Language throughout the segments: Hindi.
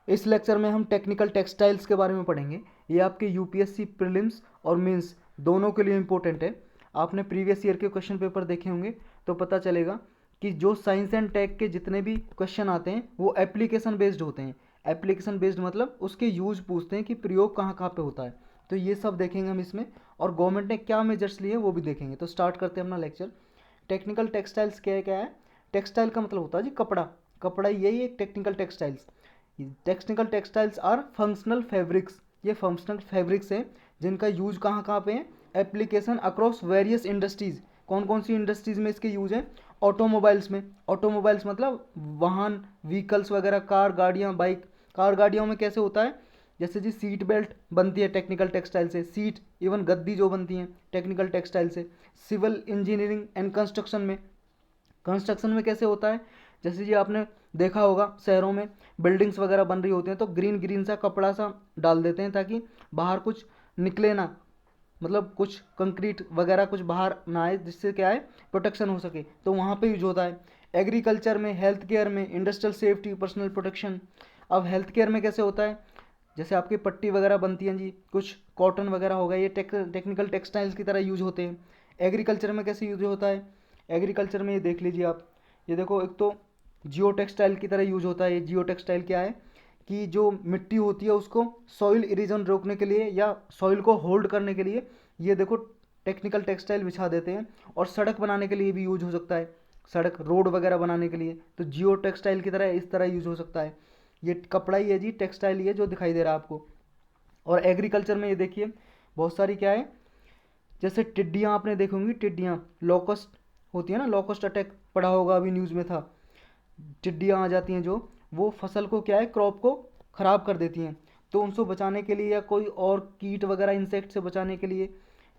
इस लेक्चर में हम टेक्निकल टेक्सटाइल्स के बारे में पढ़ेंगे। ये आपके यूपीएससी प्रीलिम्स और मेंस दोनों के लिए इम्पोर्टेंट है। आपने प्रीवियस ईयर के क्वेश्चन पेपर देखे होंगे तो पता चलेगा कि जो साइंस एंड टेक के जितने भी क्वेश्चन आते हैं वो एप्लीकेशन बेस्ड होते हैं। एप्लीकेशन बेस्ड मतलब उसके यूज पूछते हैं कि प्रयोग कहाँ कहाँ पे होता है। तो ये सब देखेंगे हम इसमें, और गवर्नमेंट ने क्या मेजर्स लिए वो भी देखेंगे। तो स्टार्ट करते हैं अपना लेक्चर। टेक्निकल टेक्सटाइल्स क्या है? टेक्सटाइल का मतलब होता है जी कपड़ा। कपड़ा यही एक technical textiles. Technical textiles are functional fabrics. ये फंक्शनल फैब्रिक्स हैं जिनका यूज कहाँ कहाँ पे है? Application across various industries. कौन कौन सी इंडस्ट्रीज में इसके यूज है? ऑटोमोबाइल्स में। ऑटोमोबाइल्स मतलब वाहन, व्हीकल्स वगैरह, कार, गाड़ियाँ, बाइक। कार गाड़ियों में कैसे होता है? जैसे जी सीट बेल्ट बनती है टेक्निकल टेक्सटाइल से, सीट इवन गद्दी जो बनती हैं टेक्निकल टेक्सटाइल से। सिविल इंजीनियरिंग एंड कंस्ट्रक्शन में, कंस्ट्रक्शन में कैसे होता है? जैसे जी आपने देखा होगा शहरों में बिल्डिंग्स वगैरह बन रही होती हैं तो ग्रीन ग्रीन सा कपड़ा सा डाल देते हैं ताकि बाहर कुछ निकले ना, मतलब कुछ कंक्रीट वगैरह कुछ बाहर ना आए, जिससे क्या है प्रोटेक्शन हो सके। तो वहाँ पे यूज होता है। एग्रीकल्चर में, हेल्थ केयर में, इंडस्ट्रियल सेफ्टी, पर्सनल प्रोटेक्शन। अब हेल्थ केयर में कैसे होता है? जैसे आपकी पट्टी वगैरह बनती हैं जी, कुछ कॉटन वगैरह हो गया, ये टेक्निकल टेक्सटाइल्स की तरह यूज होते हैं। एग्रीकल्चर में कैसे यूज होता है? एग्रीकल्चर में ये देख लीजिए आप, ये देखो, एक तो जियो टेक्सटाइल की तरह यूज होता है। ये जियो टेक्सटाइल क्या है कि जो मिट्टी होती है उसको सॉइल इरोजन रोकने के लिए या सॉइल को होल्ड करने के लिए ये देखो टेक्निकल टेक्सटाइल बिछा देते हैं। और सड़क बनाने के लिए भी यूज हो सकता है, सड़क रोड वगैरह बनाने के लिए। तो जियो टेक्सटाइल की तरह इस तरह यूज हो सकता है। ये कपड़ा ही है जी, टेक्सटाइल ही है जो दिखाई दे रहा है आपको। और एग्रीकल्चर में ये देखिए बहुत सारी क्या है, जैसे टिड्डियाँ आपने देखी होंगी, टिड्डियाँ लोकस्ट होती है ना, लोकस्ट अटैक पड़ा होगा अभी न्यूज़ में था। टिड्डियाँ आ जाती हैं जो वो फसल को क्या है, क्रॉप को ख़राब कर देती हैं। तो उनको बचाने के लिए या कोई और कीट वगैरह इंसेक्ट से बचाने के लिए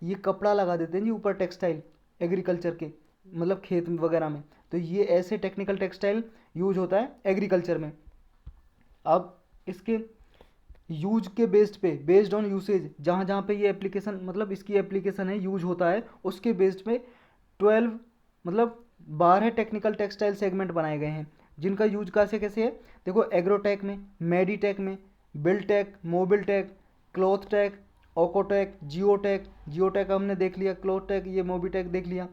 ये कपड़ा लगा देते हैं जी ऊपर, टेक्सटाइल एग्रीकल्चर के, मतलब खेत वगैरह में। तो ये ऐसे टेक्निकल टेक्सटाइल यूज होता है एग्रीकल्चर में। अब इसके यूज के बेस्ड पे, बेस्ड ऑन यूसेज, जहाँ जहाँ पे ये एप्लीकेशन मतलब इसकी एप्लीकेशन है, यूज होता है, उसके बेस्ड पे 12 मतलब 12 टेक्निकल टेक्सटाइल सेगमेंट बनाए गए हैं जिनका यूज कैसे कैसे है। देखो एग्रोटेक में, मेडिटेक में, buildtech, mobiltech, cloth tech, oekotech, geotech. Geotech हमने देख लिया, क्लॉथ टेक, ये मोबीटेक देख लिया।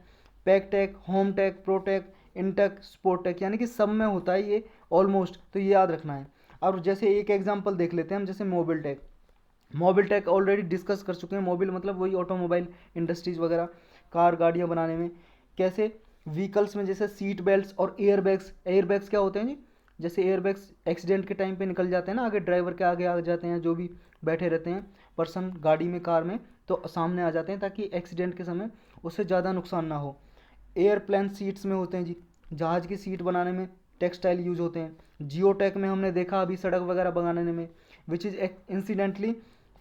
Packtech, home tech, protech, intech, sportech, यानी कि सब में होता है ये ऑलमोस्ट, तो ये याद रखना है। और जैसे एक एग्जांपल देख लेते हैं हम, जैसे Mobiltech. Mobiltech already discuss कर चुके हैं। मोबिल मतलब वही ऑटोमोबाइल इंडस्ट्रीज वगैरह, कार गाड़ियाँ बनाने में। कैसे? व्हीकल्स में जैसे सीट बेल्ट्स और एयर बैग्स। एयर बैग्स क्या होते हैं जी? जैसे एयर बैग्स एक्सीडेंट के टाइम पे निकल जाते हैं ना, आगे ड्राइवर के आगे आ जाते हैं, जो भी बैठे रहते हैं पर्सन गाड़ी में, कार में, तो सामने आ जाते हैं ताकि एक्सीडेंट के समय उससे ज़्यादा नुकसान ना हो। एयरप्लेन सीट्स में होते हैं जी, जहाज़ की सीट बनाने में टेक्सटाइल यूज होते हैं। जियोटेक में हमने देखा अभी सड़क वगैरह बनाने में, which is incidentally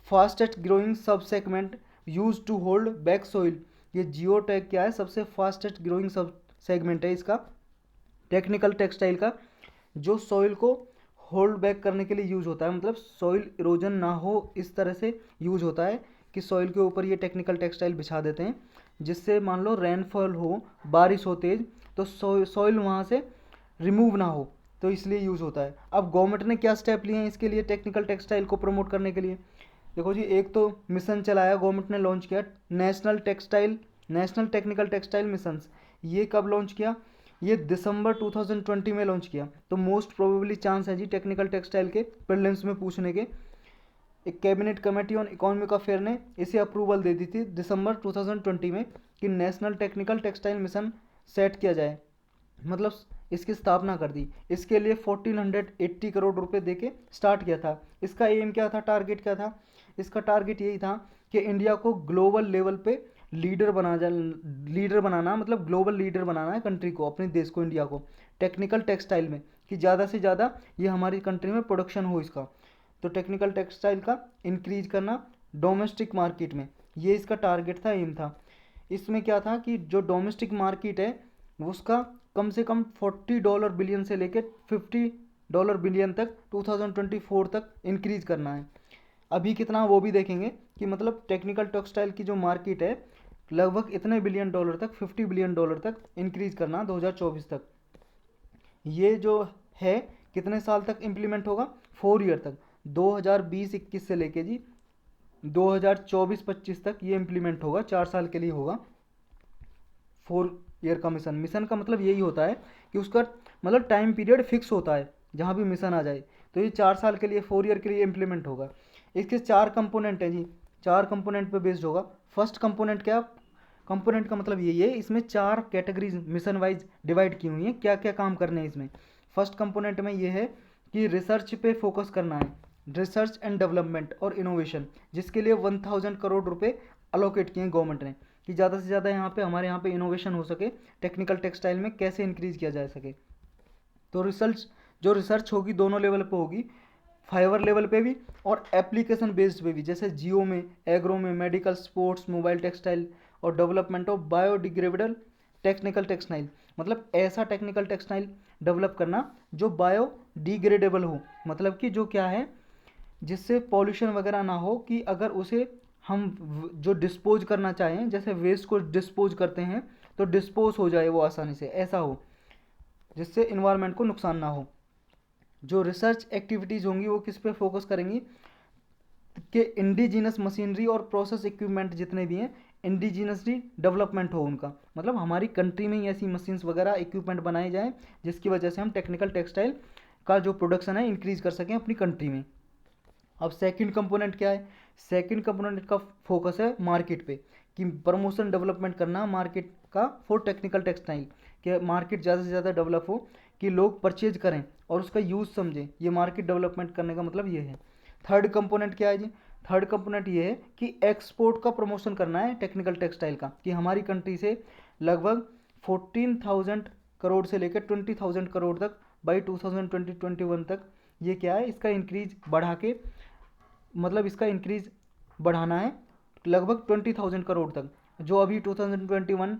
fastest growing sub segment use to hold back soil. ये जियोटेक क्या है? सबसे फास्टेस्ट ग्रोइंग सब सेगमेंट है इसका, टेक्निकल टेक्सटाइल का, जो सॉइल को होल्ड बैक करने के लिए यूज होता है, मतलब सॉइल इरोजन ना हो इस तरह से यूज होता है कि सॉइल के ऊपर ये टेक्निकल टेक्सटाइल बिछा देते हैं, जिससे मान लो रेनफॉल हो, बारिश हो तेज, तो सॉइल वहाँ से रिमूव ना हो, तो इसलिए यूज़ होता है। अब गवर्नमेंट ने क्या स्टेप लिए हैं इसके लिए, टेक्निकल टेक्सटाइल को प्रमोट करने के लिए? देखो जी, एक तो मिशन चलाया गवर्नमेंट ने, लॉन्च किया नेशनल टेक्निकल टेक्सटाइल मिशंस। ये कब लॉन्च किया? ये दिसंबर 2020 में लॉन्च किया। तो मोस्ट प्रोबेबली चांस है जी टेक्निकल टेक्सटाइल के प्रीलिम्स में पूछने के। एक cabinet committee on economic affair ने इसे अप्रूवल दे दी थी दिसंबर 2020 में कि national technical textile mission set किया जाए, मतलब इसकी स्थापना कर दी। इसके लिए 1480 करोड़ रुपए देके स्टार्ट किया था। इसका एम क्या था, टारगेट क्या था? इसका टारगेट यही था कि इंडिया को ग्लोबल लेवल पे लीडर बनाना, मतलब ग्लोबल लीडर बनाना है कंट्री को, अपने देश को, इंडिया को, टेक्निकल टेक्सटाइल में, कि ज़्यादा से ज़्यादा ये हमारी कंट्री में प्रोडक्शन हो इसका। तो टेक्निकल टेक्सटाइल का इंक्रीज करना डोमेस्टिक मार्केट में, ये इसका टारगेट था, एम था। इसमें क्या था कि जो डोमेस्टिक मार्केट है उसका कम से कम $40 बिलियन से लेकर $50 बिलियन तक 2024 तक इंक्रीज करना है। अभी कितना वो भी देखेंगे कि मतलब टेक्निकल टेक्सटाइल की जो मार्केट है लगभग इतने बिलियन डॉलर तक, $50 बिलियन तक इंक्रीज करना 2024 तक। ये जो है कितने साल तक इम्प्लीमेंट होगा? 4 ईयर तक, 2020-21 से लेके जी 2024-25 तक ये इम्प्लीमेंट होगा, 4 साल के लिए होगा 4 ईयर का मिशन। मिशन का मतलब यही होता है कि उसका मतलब टाइम पीरियड फिक्स होता है जहाँ भी मिशन आ जाए, तो ये 4 साल के लिए 4 ईयर के लिए इम्प्लीमेंट होगा। इसके 4 कंपोनेंट हैं जी, 4 कंपोनेंट पे बेस्ड होगा। फर्स्ट कंपोनेंट क्या? कंपोनेंट का मतलब यही है, इसमें 4 कैटेगरीज मिशन वाइज डिवाइड की हुई हैं, क्या क्या काम करने हैं इसमें। फर्स्ट कंपोनेंट में ये है कि रिसर्च पे फोकस करना है, रिसर्च एंड डेवलपमेंट और इनोवेशन, जिसके लिए 1000 करोड़ रुपए अलोकेट किए हैं गवर्नमेंट ने, कि ज़्यादा से ज़्यादा यहाँ पे हमारे यहाँ पे इनोवेशन हो सके, टेक्निकल टेक्सटाइल में कैसे इंक्रीज़ किया जा सके। तो रिसर्च होगी दोनों लेवल पे होगी, फाइवर लेवल पे भी और एप्लीकेशन बेस्ड पे भी, जैसे जियो में, एग्रो में, मेडिकल, स्पोर्ट्स, मोबाइल टेक्सटाइल और development of biodegradable technical textile, मतलब ऐसा टेक्निकल टेक्सटाइल डेवलप करना जो बायोडिग्रेडेबल हो, मतलब कि जो क्या है, जिससे पॉल्यूशन वगैरह ना हो, कि अगर उसे हम जो डिस्पोज करना चाहें, जैसे वेस्ट को डिस्पोज करते हैं तो डिस्पोज हो जाए वो आसानी से, ऐसा हो जिससे इन्वायरमेंट को नुकसान ना हो। जो रिसर्च एक्टिविटीज़ होंगी वो किस पे फोकस करेंगी कि इंडिजीनस मशीनरी और प्रोसेस इक्विपमेंट जितने भी हैं, इंडिजीनसली डेवलपमेंट हो उनका, मतलब हमारी कंट्री में ही ऐसी मशीन्स वगैरह इक्विपमेंट बनाए जाएँ जिसकी वजह से हम टेक्निकल टेक्सटाइल का जो प्रोडक्शन है इंक्रीज कर सकें अपनी कंट्री में। अब सेकंड कंपोनेंट क्या है? सेकंड कंपोनेंट का फोकस है मार्केट पे, कि प्रमोशन डेवलपमेंट करना मार्केट का फॉर टेक्निकल टेक्सटाइल, कि मार्केट ज़्यादा से ज़्यादा डेवलप हो, कि लोग परचेज करें और उसका यूज़ समझें, ये मार्केट डेवलपमेंट करने का मतलब ये है। थर्ड कंपोनेंट क्या है जी? थर्ड कंपोनेंट ये है कि एक्सपोर्ट का प्रमोशन करना है टेक्निकल टेक्सटाइल का, कि हमारी कंट्री से लगभग 14,000 करोड़ से लेकर 20,000 करोड़ तक बाई 2020-21 तक ये क्या है, इसका इंक्रीज बढ़ा के, मतलब इसका इंक्रीज बढ़ाना है लगभग 20,000 करोड़ तक, जो अभी 2021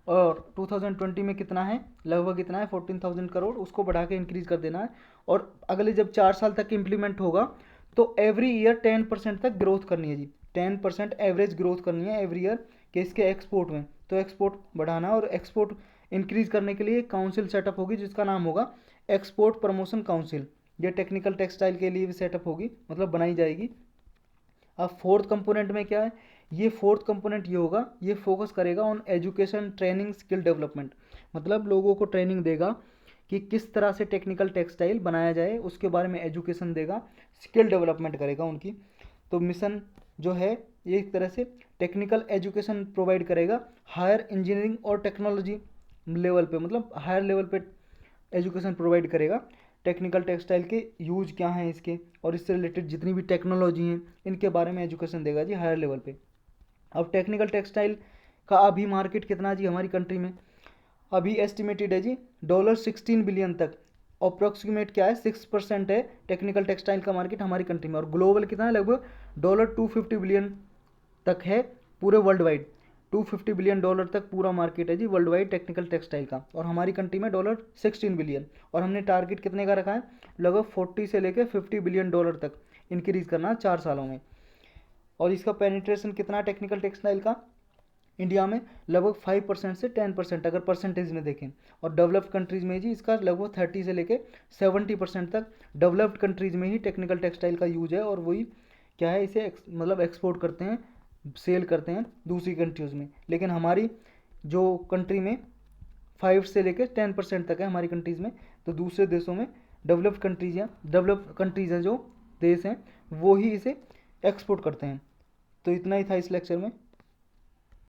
और 2020 में कितना है, लगभग इतना है 14,000 करोड़, उसको बढ़ा के इंक्रीज कर देना है। और अगले जब 4 साल तक इम्प्लीमेंट होगा तो एवरी ईयर 10% तक ग्रोथ करनी है जी, 10% एवरेज ग्रोथ करनी है एवरी ईयर कि इसके एक्सपोर्ट में, तो एक्सपोर्ट बढ़ाना है। और एक्सपोर्ट इंक्रीज करने के लिए एक काउंसिल सेटअप होगी जिसका नाम होगा एक्सपोर्ट प्रमोशन काउंसिल, ये टेक्निकल टेक्सटाइल के लिए भी सेटअप होगी, मतलब बनाई जाएगी। अब फोर्थ कंपोनेंट में क्या है? ये फोर्थ कंपोनेंट ये होगा, ये फोकस करेगा on education, training, skill development, मतलब लोगों को ट्रेनिंग देगा कि किस तरह से टेक्निकल टेक्सटाइल बनाया जाए, उसके बारे में एजुकेशन देगा, स्किल डेवलपमेंट करेगा उनकी। तो मिशन जो है ये एक तरह से टेक्निकल एजुकेशन प्रोवाइड करेगा हायर इंजीनियरिंग और टेक्नोलॉजी लेवल पे, मतलब हायर लेवल पे एजुकेशन प्रोवाइड करेगा, टेक्निकल टेक्सटाइल के यूज क्या हैं इसके, और इससे रिलेटेड जितनी भी टेक्नोलॉजी हैं इनके बारे में एजुकेशन देगा जी हायर लेवल पे। अब टेक्निकल टेक्सटाइल का अभी मार्केट कितना जी हमारी कंट्री में? अभी एस्टिमेटेड है जी $16 बिलियन तक, अप्रोक्सीमेट क्या है 6% है टेक्निकल टेक्सटाइल का मार्केट हमारी कंट्री में, और ग्लोबल कितना है, लगभग $250 बिलियन तक है पूरे वर्ल्ड वाइड, $250 बिलियन तक पूरा मार्केट है जी वर्ल्ड वाइड टेक्निकल टेक्सटाइल का, और हमारी कंट्री में $16 बिलियन, और हमने टारगेट कितने का रखा है, लगभग 40 से लेकर $50 बिलियन तक इंक्रीज करना 4 सालों में। और इसका पेनिट्रेशन कितना टेक्निकल टेक्सटाइल का इंडिया में, लगभग 5% से 10% अगर परसेंटेज में देखें, और डेवलप्ड कंट्रीज़ में जी इसका लगभग 30 से लेकर 70% तक डेवलप्ड कंट्रीज़ में ही टेक्निकल टेक्सटाइल का यूज है, और वही क्या है इसे मतलब एक्सपोर्ट करते हैं, सेल करते हैं दूसरी कंट्रीज़ में। लेकिन हमारी जो कंट्री में 5 से लेकर 10% तक है हमारी कंट्रीज़ में, तो दूसरे देशों में डेवलप्ड कंट्रीज़ हैं जो देश हैं वो ही इसे एक्सपोर्ट करते हैं। तो इतना ही था इस लेक्चर में।